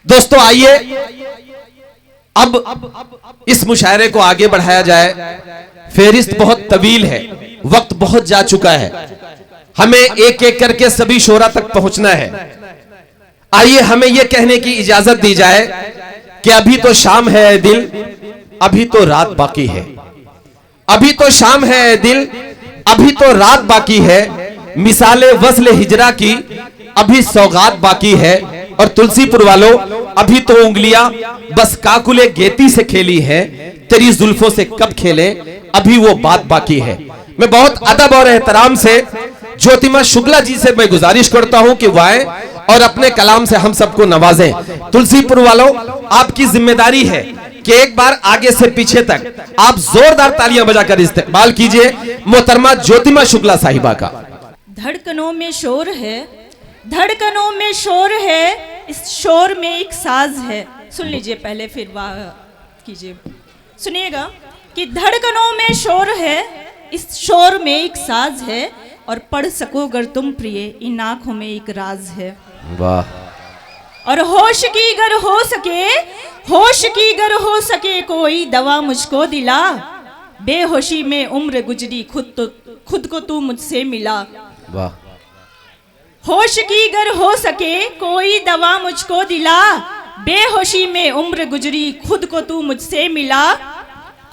दोस्तों आइए अब इस मुशायरे को आगे बढ़ाया जाए। फेरिस्त बहुत तवील है, वक्त बहुत जा चुका है, हमें एक एक करके सभी शोरा तक पहुंचना है। आइए हमें यह कहने की इजाजत दी जाए कि अभी तो शाम है दिल, अभी तो रात बाकी है। अभी तो शाम है दिल, अभी तो रात बाकी है। मिसाले वस्ल हिजरा की अभी सौगात बाकी है। और तुलसीपुर वालों, अभी तो उंगलियां बस काकुले गेती से खेली है, तेरी जुल्फों से कब खेले अभी वो बात बाकी है। मैं बहुत अदब और एहतराम से ज्योतिमा शुक्ला जी से मैं गुजारिश करता हूं कि वह आए और अपने कलाम से हम सबको नवाजें। तुलसीपुर वालों, आपकी जिम्मेदारी है कि एक बार आगे से पीछे तक आप जोरदार तालियां बजाकर इस्तेमाल कीजिए मोहतरमा ज्योतिमा शुक्ला साहिबा का। धड़कनों में शोर है, धड़कनों में शोर है, इस शोर में एक साज है। सुन लीजिए पहले, फिर वाह कीजिए। सुनिएगा कि धड़कनों में शोर है, इस शोर में एक साज है, और पढ़ सको अगर तुम प्रिय इन आंखों में एक राज है। वाह। और होश की गर हो सके, होश की गर हो सके कोई दवा मुझको दिला, बेहोशी में उम्र गुजरी खुद को तू मुझसे मिला। वाह। होश की गर हो सके कोई दवा मुझको दिला, बेहोशी में उम्र गुजरी खुद को तू मुझसे मिला।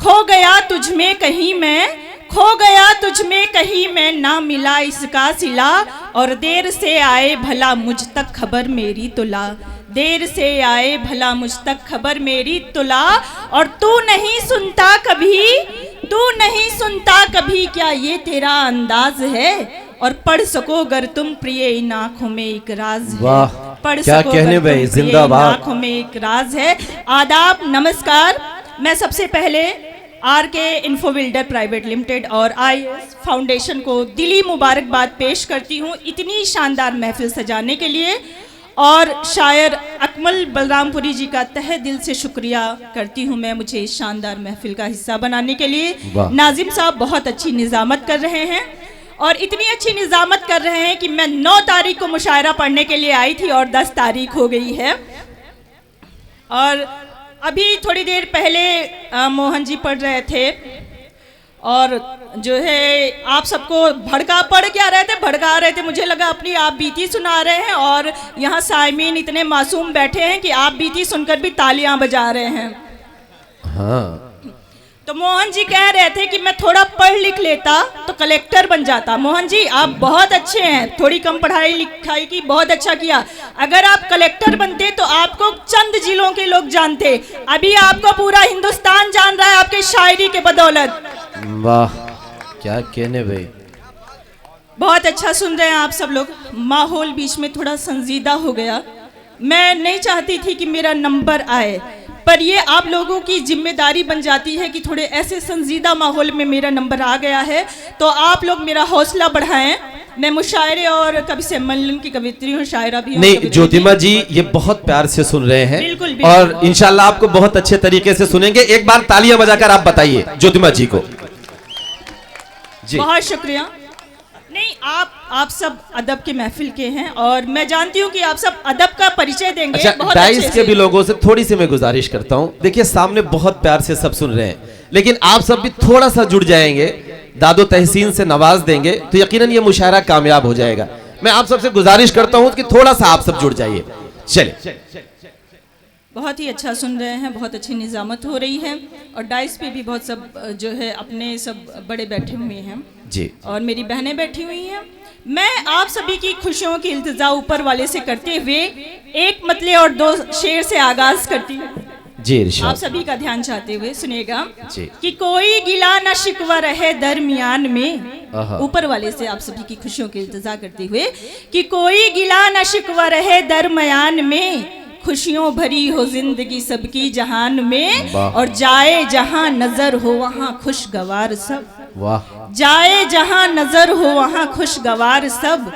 खो गया तुझ में कहीं मैं, खो गया तुझ में कहीं मैं, ना मिला इसका सिला, और देर से आए भला मुझ तक खबर मेरी तुला, देर से आए भला मुझ तक खबर मेरी तुला। और तू नहीं सुनता कभी, तू नहीं सुनता कभी, क्या ये तेरा अंदाज है, और पढ़ सको अगर तुम प्रिय इन आंखों में एक राज है। वाह, पढ़ क्या सको कहने अगर भाई, तुम प्रिय इन जिंदाबाद। आंखों में एक राज है। आदाब, नमस्कार। मैं सबसे पहले RK info builder private limited और IAS फाउंडेशन को दिली मुबारकबाद पेश करती हूँ इतनी शानदार महफिल सजाने के लिए, और शायर अकमल बलरामपुरी जी का तहे दिल से शुक्रिया करती हूँ मैं मुझे इस शानदार महफिल का हिस्सा बनाने के लिए। नाजिम साहब बहुत अच्छी निजामत कर रहे हैं, और इतनी अच्छी निजामत कर रहे हैं कि मैं 9 तारीख को मुशायरा पढ़ने के लिए आई थी और 10 तारीख हो गई है। और अभी थोड़ी देर पहले मोहन जी पढ़ रहे थे, और जो है आप सबको पढ़ क्या रहे थे, भड़का रहे थे। मुझे लगा अपनी आप बीती सुना रहे हैं, और यहाँ साइमीन इतने मासूम बैठे हैं कि आप बीती सुनकर भी तालियां बजा रहे हैं। हाँ। तो मोहन जी कह रहे थे कि मैं थोड़ा पढ़ लिख लेता तो कलेक्टर बन जाता। मोहन जी आप बहुत अच्छे हैं, थोड़ी कम पढ़ाई लिखाई की, बहुत अच्छा किया। अगर आप कलेक्टर बनते तो आपको चंद जिलों के लोग जानते, अभी आपको पूरा हिंदुस्तान जान रहा है आपके शायरी के बदौलत। वाह, क्या कहने भाई। बहुत अच्छा सुन रहे हैं आप सब लोग। माहौल बीच में थोड़ा संजीदा हो गया। मैं नहीं चाहती थी कि मेरा नंबर आए, पर ये आप लोगों की जिम्मेदारी बन जाती है कि थोड़े ऐसे संजीदा माहौल में मेरा नंबर आ गया है, तो आप लोग मेरा हौसला बढ़ाएं। मैं मुशायरे और कभी सम्मेलन की कवित्री हूँ, शायरा भी हूँ। नहीं ज्योतिमा जी, ये बहुत प्यार से सुन रहे हैं। बिल्कुल, बिल्कुल। और इंशाल्लाह आपको बहुत अच्छे तरीके से सुनेंगे। एक बार तालियां बजाकर आप बताइए ज्योतिमा जी को। जी बहुत शुक्रिया। नहीं, आप सब अदब के महफिल के हैं, और मैं जानती हूँ कि आप सब अदब का परिचय देंगे। अच्छा, बहुत डाइस अच्छे के से। भी लोगों से थोड़ी सी मैं गुजारिश करता हूँ। देखिए सामने बहुत प्यार से सब सुन रहे हैं, लेकिन आप सब भी थोड़ा सा जुड़ जाएंगे, दादो तहसीन से नवाज देंगे तो यकीनन ये मुशायरा कामयाब हो जाएगा। मैं आप सबसे गुजारिश करता हूँ कि थोड़ा सा आप सब जुड़ जाइए। चले। बहुत ही अच्छा सुन रहे हैं, बहुत अच्छी निजामत हो रही है, और डाइस पे भी बहुत सब जो है अपने सब बड़े बैठे हुए हैं जी, और मेरी बहनें बैठी हुई हैं। मैं आप सभी की खुशियों की इल्तिजा ऊपर वाले से करते हुए एक मतले और 2 शेर से आगाज करती हूँ जी। आप सभी का ध्यान चाहते हुए सुनिएगा जी। कि कोई गिला न शिकवा रहे दरमियान में, ऊपर वाले से आप सभी की खुशियों की इल्तिजा करते हुए कि कोई गिला न शिकवा रहे दरमियान में, खुशियों भरी हो जिंदगी सबकी जहान में, और जाए जहां नजर हो वहां खुशगवार सब। वाह। जाए जहां नजर हो वहां खुशगवार सब,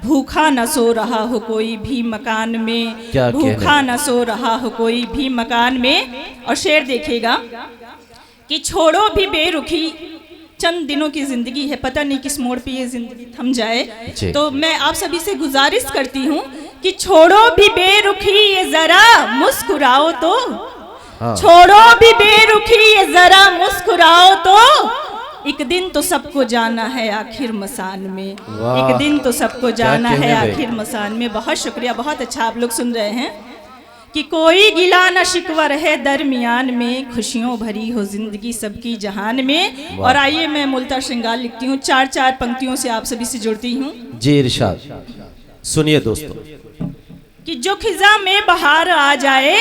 भूखा न सो रहा हो कोई भी मकान में, भूखा न सो रहा हो कोई भी मकान में। और शेर देखिएगा कि छोड़ो भी बेरुखी, चंद दिनों की जिंदगी है, पता नहीं किस मोड़ पे ये जिंदगी थम जाए। तो मैं आप सभी से गुजारिश करती हूँ कि छोड़ो भी बेरुखी ये जरा मुस्कुराओ तो, हाँ। छोड़ो भी बेरुखी ये जरा मुस्कुराओ तो, एक दिन तो सबको जाना है आखिर मसान में, एक दिन तो सबको जाना है आखिर मसान में। बहुत शुक्रिया, बहुत अच्छा आप लोग सुन रहे हैं कि कोई गिला न शिकवा रहे दरमियान में, खुशियों भरी हो जिंदगी सबकी जहान में। और आइए मैं मुल्ता श्रृंगार लिखती हूँ, 4-4 पंक्तियों से आप सभी से जुड़ती हूँ। जी इरशाद सुनिए दोस्तों। कि जो खिजा में बहार आ जाए,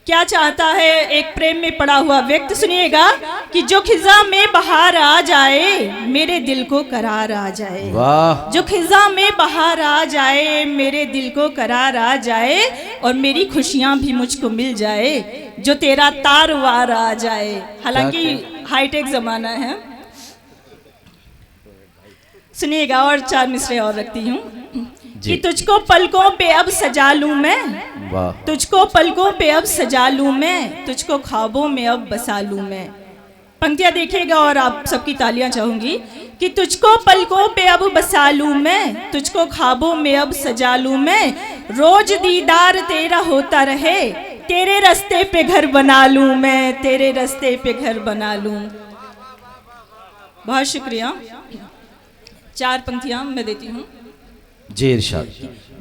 क्या चाहता है एक प्रेम में पड़ा हुआ व्यक्ति, सुनिएगा, कि जो खिजा में बहार आ जाए मेरे दिल को करार आ जाए। वाह। जो खिजा में बहार आ जाए मेरे दिल को करार आ जाए, और मेरी खुशियां भी मुझको मिल जाए, जो तेरा तार वार आ जाए। हालांकि हाईटेक जमाना है, सुनिएगा, और 4 मिसरे और रखती हूँ। कि तुझको पलकों पे अब सजा लूं मैं, तुझको पलकों पे अब सजा लूं मैं, तुझको ख्वाबों में अब बसा लूं मैं। पंक्तियां देखिएगा और आप सबकी तालियां चाहूंगी। कि तुझको पलकों पे अब बसा लूं मैं, तुझको ख्वाबों में अब सजा लूं मैं, रोज दीदार तेरा होता रहे, तेरे रास्ते पे घर बना लूं मैं, तेरे रास्ते पे घर बना लूं। बहुत शुक्रिया। 4 पंक्तियां मैं देती हूँ। जी इरशाद।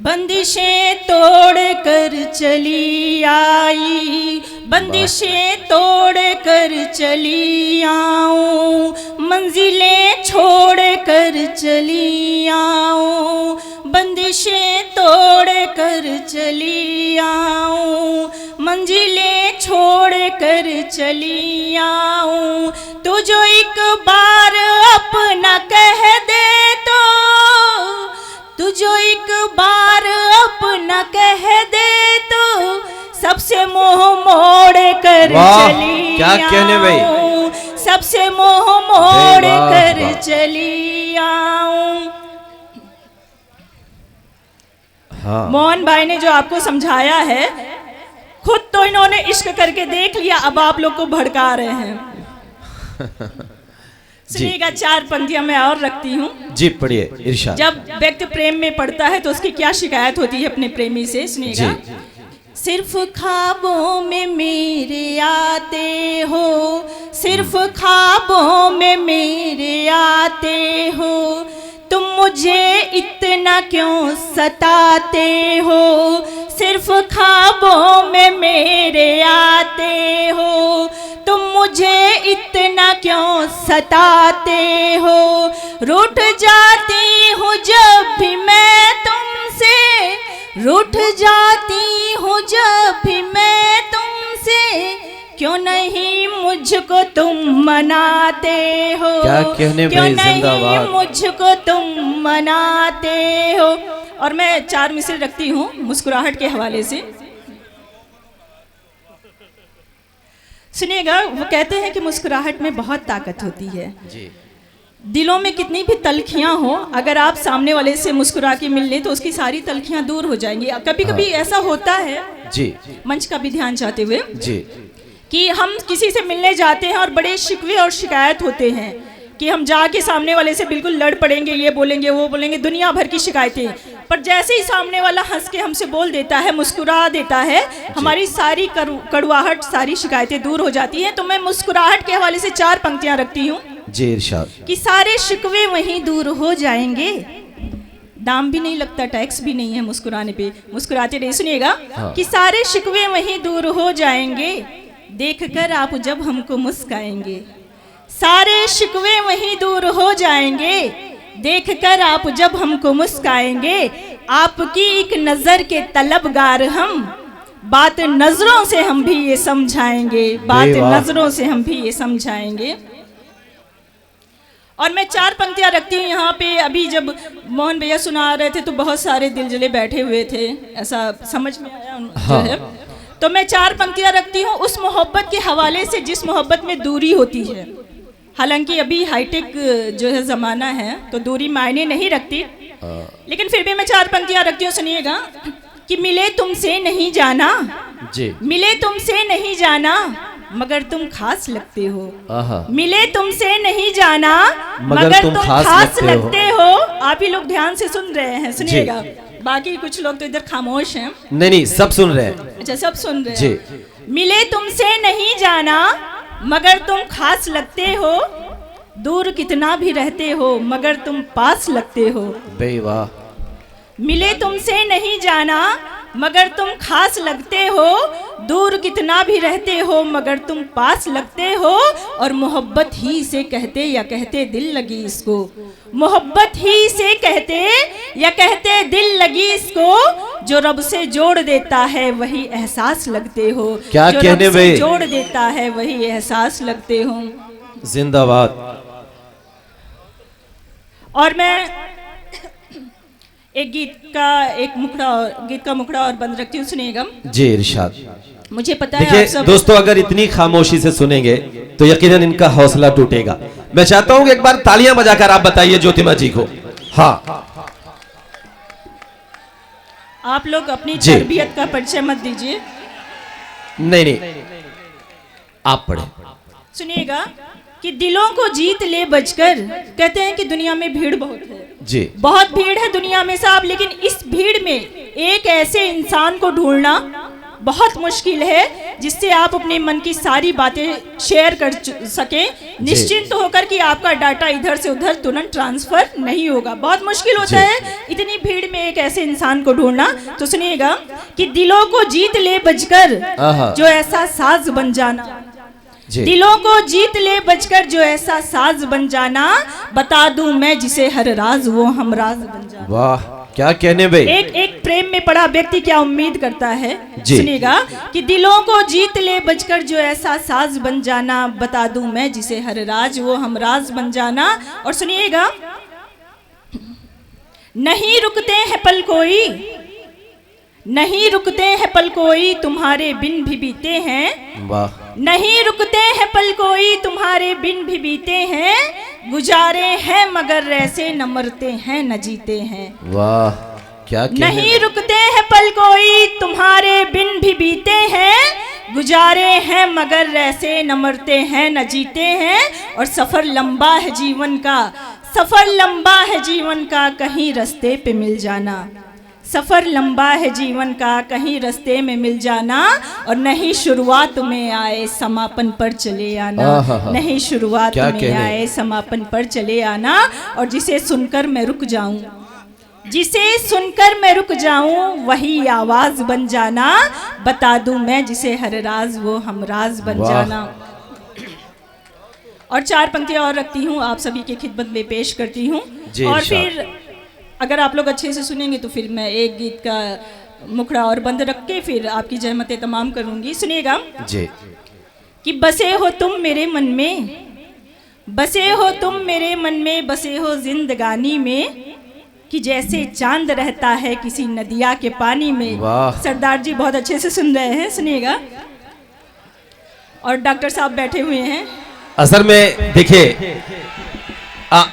बंदिशें तोड़ कर चली आई, बंदिशें तोड़ कर चली आऊं, मंजिलें छोड़ कर चली आऊं, बंदिशें तोड़ कर चली आऊं, मंजिलें छोड़ कर चली आऊं। तू जो एक बार अपना कह दे तो, तू जो एक बार अपना कह दे तो, सबसे मोह मोड़ कर चली क्या कहने भाई, सबसे मोह मोड़ कर चली आऊं। हाँ। मोहन भाई ने जो आपको समझाया है, खुद तो इन्होंने इश्क करके देख लिया, अब आप लोग को भड़का रहे हैं। सुनिएगा, 4 पंक्तियां मैं और रखती हूँ। जी पढ़िए इरशाद। जब व्यक्ति प्रेम में पड़ता है तो उसकी क्या शिकायत होती है अपने प्रेमी से, सुनिएगा। सिर्फ ख्वाबों में मेरे आते हो, सिर्फ ख्वाबों में मेरे आते हो, तुम मुझे इतना क्यों सताते हो, सिर्फ ख्वाबों में मेरे आते हो, तुम मुझे इतना क्यों सताते हो, रूठ जाती हूँ जब भी मैं तुमसे, रूठ जाती हूँ जब भी मैं तुमसे, क्यों नहीं मुझको तुम मनाते हो, क्या कहने क्यों भाई, नहीं जिंदाबाद। मुझको तुम मनाते हो। और मैं 4 मिसरे रखती हूँ मुस्कुराहट के हवाले से, सुनिएगा। वो कहते हैं कि मुस्कुराहट में बहुत ताकत होती है। जी। दिलों में कितनी भी तलखियां हो, अगर आप सामने वाले से मुस्कुरा के मिल लें तो उसकी सारी तलखियां दूर हो जाएंगी। कभी कभी ऐसा होता है, जी, मंच का भी ध्यान चाहते हुए, जी, कि हम किसी से मिलने जाते हैं और बड़े शिकवे और शिकायत होते हैं कि हम जाके सामने वाले से बिल्कुल लड़ पड़ेंगे, ये बोलेंगे वो बोलेंगे, दुनिया भर की शिकायतें। पर जैसे ही सामने वाला हंस के हमसे बोल देता है, मुस्कुरा देता है, हमारी सारी कड़वाहट, सारी शिकायतें दूर हो जाती हैं। तो मैं मुस्कुराहट के हवाले से 4 पंक्तियां रखती हूँ। जी इरशाद। कि सारे शिकवे वहीं दूर हो जाएंगे, दाम भी नहीं लगता, टैक्स भी नहीं है मुस्कुराने पे, मुस्कुराते रहिए। सुनिएगा। हाँ। कि सारे शिकवे वहीं दूर हो जाएंगे, देखकर आप जब हमको मुस्काएंगे, सारे शिकवे वहीं दूर हो जाएंगे, देखकर आप जब हमको मुस्काएंगे, आपकी एक नजर के तलबगार हम, बात नजरों से हम भी ये समझाएंगे, बात नजरों से हम भी ये समझाएंगे। और मैं 4 पंक्तियां रखती हूँ यहाँ पे। अभी जब मोहन भैया सुना रहे थे तो बहुत सारे दिल जले बैठे हुए थे, ऐसा समझ में आया जो है। तो मैं 4 पंक्तियां रखती हूँ उस मोहब्बत के हवाले से जिस मोहब्बत में दूरी होती है। हालांकि अभी हाईटेक जो है ज़माना है तो दूरी मायने नहीं रखती, लेकिन फिर भी मैं 4 पंक्तियां रखती हूँ। सुनिएगा। कि मिले तुमसे नहीं जाना, जी, मिले तुमसे नहीं जाना, मगर तुम खास लगते हो, मिले तुमसे नहीं जाना, मगर तुम खास लगते हो, आप ही लोग ध्यान से सुन रहे हैं, सुनिएगा। बाकी कुछ लोग तो इधर खामोश हैं। नहीं, सब सुन रहे हैं। अच्छा, सब सुन रहे जी। हैं। मिले तुमसे नहीं जाना मगर तुम खास लगते हो, दूर कितना भी रहते हो मगर तुम पास लगते हो। बे वाह। मिले तुमसे नहीं जाना मगर तुम खास लगते हो, दूर कितना भी रहते हो मगर तुम पास लगते हो। और मोहब्बत ही से कहते या कहते दिल लगी इसको, मोहब्बत ही से कहते या कहते दिल लगी इसको, जो रब से जोड़ देता है वही एहसास लगते हो। क्या जो कहने रब से भाई? जोड़ देता है वही एहसास लगते हो। जिंदाबाद। और मैं एक गीत का मुखड़ा और बंद रखती हूँ, सुनिएगा। जी इरशाद। मुझे पता है आप देखिए सब दोस्तों, अगर इतनी खामोशी से सुनेंगे तो यकीनन इनका हौसला टूटेगा। मैं चाहता हूं कि एक बार तालियां बजाकर आप बताइए ज्योतिमा जी को। हाँ, आप लोग अपनी जी। तरबियत का परिचय मत दीजिए। नहीं, आप पढ़े। सुनिएगा कि दिलों को जीत ले बचकर, कहते हैं कि दुनिया में भीड़ बहुत है, जी। बहुत भीड़ है दुनिया में साहब, लेकिन इस भीड़ में एक ऐसे इंसान को ढूंढना बहुत मुश्किल है जिससे आप अपने मन की सारी बातें शेयर कर सकें, निश्चिंत होकर कि आपका डाटा इधर से उधर तुरंत ट्रांसफर नहीं होगा। बहुत मुश्किल होता है इतनी भीड़ में एक ऐसे इंसान को ढूंढना। तो सुनिएगा कि दिलों को जीत ले बचकर जो ऐसा साज बन जाना, दिलों को जीत ले बचकर जो ऐसा साज बन जाना, बता दूं मैं जिसे हर राज वो हमराज बन जाना। वाह, क्या कहने भाई। एक प्रेम में पड़ा व्यक्ति क्या उम्मीद करता है। सुनिएगा कि दिलों को जीत ले बचकर जो ऐसा साज बन जाना, बता दूं मैं जिसे हर राज वो हमराज बन जाना। और सुनिएगा, नहीं रुकते हैं पल कोई, नहीं रुकते हैं पल कोई तुम्हारे बिन भी बीते हैं। वाह। नहीं रुकते हैं पल कोई तुम्हारे बिन भी बीते हैं, गुजारे हैं मगर ऐसे न मरते हैं न जीते हैं। वाह, क्या नहीं रुकते हैं पल कोई तुम्हारे बिन भी बीते हैं, गुजारे हैं मगर ऐसे न मरते हैं न जीते हैं। और सफर लंबा है जीवन का, सफर लंबा है जीवन का, कहीं रास्ते पे मिल जाना। सफर लंबा है जीवन का, कहीं रास्ते में मिल जाना। और नहीं शुरुआत में आए समापन पर चले आना, नहीं शुरुआत में आए समापन पर चले आना। और जिसे सुनकर मैं रुक जाऊं, जिसे सुनकर मैं रुक जाऊं वही आवाज बन जाना, बता दूं मैं जिसे हर राज वो हमराज बन जाना। और 4 पंक्तियां और रखती हूँ, आप सभी की खिदमत में पेश करती हूँ। और फिर अगर आप लोग अच्छे से सुनेंगे तो फिर मैं एक गीत का मुखड़ा और बंद रख के फिर आपकी जहमतें तमाम करूंगी। सुनिएगा जी। कि बसे हो तुम मेरे मन में, बसे हो तुम मेरे मन में, बसे हो जिंदगानी में, कि जैसे चांद रहता है किसी नदिया के पानी में। सरदार जी बहुत अच्छे से सुन रहे हैं, सुनिएगा। और डॉक्टर साहब बैठे हुए हैं। असल में देखिए,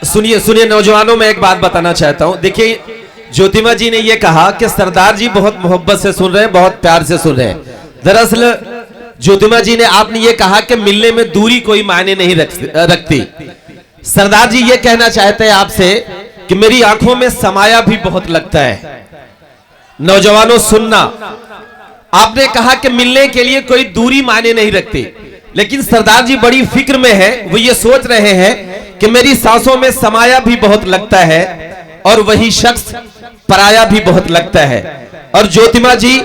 सुनिए सुनिए नौजवानों, में एक बात बताना चाहता हूं। देखिए, ज्योतिमा जी ने यह कहा कि सरदार जी बहुत मोहब्बत से सुन रहे हैं, बहुत प्यार से सुन रहे हैं। दरअसल ज्योतिमा जी ने, आपने ये कहा कि मिलने में दूरी कोई मायने नहीं रखती। सरदार जी ये कहना चाहते हैं आपसे कि मेरी आंखों में समाया भी बहुत लगता है। नौजवानों सुनना, आपने कहा कि मिलने के लिए कोई दूरी मायने नहीं रखती, लेकिन सरदार जी बड़ी फिक्र में है। वो ये सोच रहे हैं कि मेरी सांसों में समाया भी बहुत लगता है और वही शख्स पराया भी बहुत लगता है। और ज्योतिमा जी,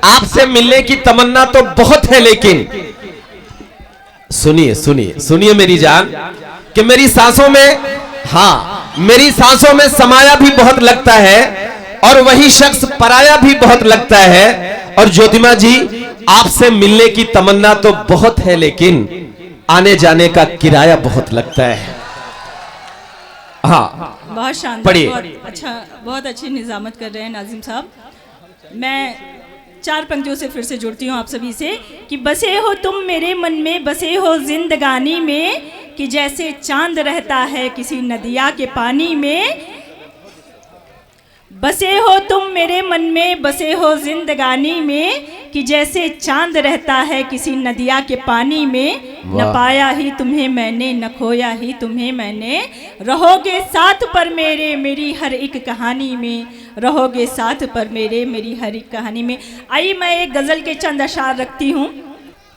आपसे मिलने की तमन्ना तो बहुत है, लेकिन सुनिए सुनिए सुनिए मेरी जान, कि मेरी सांसों में, हाँ, मेरी सांसों में समाया भी बहुत लगता है और वही शख्स पराया भी बहुत लगता है। और ज्योतिमा जी, आपसे मिलने की तमन्ना तो बहुत है, लेकिन आने जाने का किराया बहुत लगता है। हाँ, बहुत शानदार, बहुत अच्छी निजामत कर रहे हैं नाजिम साहब। मैं 4 पंक्तियों से फिर से जुड़ती हूँ आप सभी से। कि बसे हो तुम मेरे मन में, बसे हो जिंदगानी में, कि जैसे चांद रहता है किसी नदिया के पानी में, बसे हो तुम मेरे मन में, बसे हो जिंदगानी में, कि जैसे चांद रहता है किसी नदिया के पानी में। न पाया ही तुम्हें मैंने, न खोया ही तुम्हें मैंने, रहोगे साथ पर मेरे मेरी हर एक कहानी में, रहोगे साथ पर मेरे मेरी हर एक कहानी में। आइए मैं एक गज़ल के चंद अशार रखती हूँ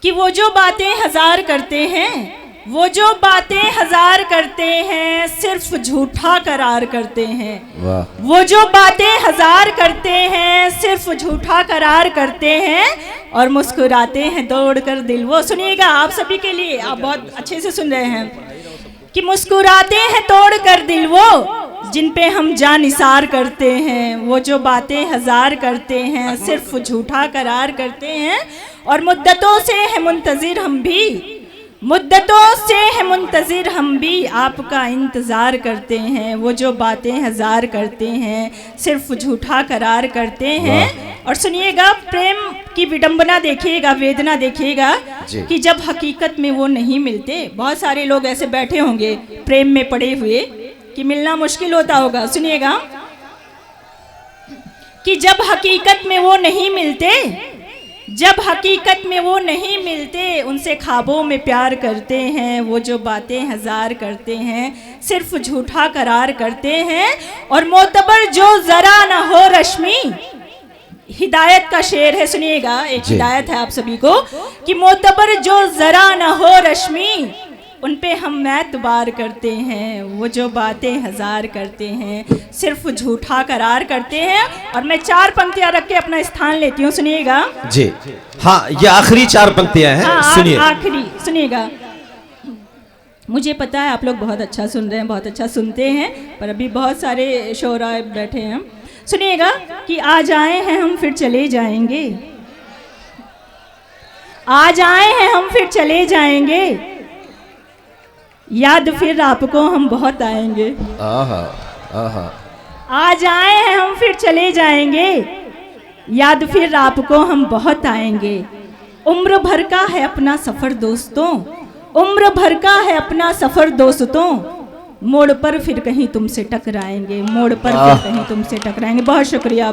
कि वो जो बातें हजार करते हैं, वो जो बातें हजार करते हैं, सिर्फ झूठा करार करते हैं। वाह। वो जो बातें हजार करते हैं, सिर्फ झूठा करार करते हैं, और मुस्कुराते हैं दौड़ कर दिल वो। सुनिएगा आप सभी के लिए, आप बहुत अच्छे से सुन रहे हैं कि मुस्कुराते हैं तोड़ कर दिल वो, जिन पे हम जान निसार करते हैं। वो जो बातें हजार करते हैं, सिर्फ झूठा करार करते हैं, और मुद्दतों से है मुंतजिर हम भी, मुद्दतों से है मुंतजिर हम भी, आपका इंतज़ार करते हैं। वो जो बातें हजार करते हैं, सिर्फ झूठा करार करते हैं। और सुनिएगा, प्रेम की विडंबना देखिएगा, वेदना देखिएगा कि जब हकीकत में वो नहीं मिलते। बहुत सारे लोग ऐसे बैठे होंगे प्रेम में पड़े हुए कि मिलना मुश्किल होता होगा। सुनिएगा कि जब हकीकत में वो नहीं मिलते, जब हकीकत में वो नहीं मिलते, उनसे ख्वाबों में प्यार करते हैं। वो जो बातें हजार करते हैं, सिर्फ झूठा करार करते हैं, और मोतबर जो जरा न हो रश्मि, हिदायत का शेर है, सुनिएगा, एक हिदायत है आप सभी को कि मोतबर जो जरा न हो रश्मि, उन पे हम एतबार करते हैं। वो जो बातें हजार करते हैं, सिर्फ झूठा करार करते हैं। और मैं 4 पंक्तियां रख के अपना स्थान लेती हूँ, सुनिएगा जी। हाँ, ये आखिरी 4 पंक्तियां हैं। हाँ, सुनिए, आखिरी सुनिएगा। मुझे पता है आप लोग बहुत अच्छा सुन रहे हैं, बहुत अच्छा सुनते हैं, पर अभी बहुत सारे शोरा बैठे हैं। सुनिएगा कि आज आए हैं हम फिर चले जाएंगे, आज आए हैं हम फिर चले जाएंगे, याद फिर आपको हम बहुत आएंगे। आहा, आहा। आज आए हैं हम फिर चले जाएंगे, याद फिर आपको हम बहुत आएंगे। उम्र भर का है अपना सफ़र दोस्तों, उम्र भर का है अपना सफ़र दोस्तों, मोड़ पर फिर कहीं तुमसे टकराएंगे, मोड़ पर फिर कहीं तुमसे टकराएंगे। बहुत शुक्रिया।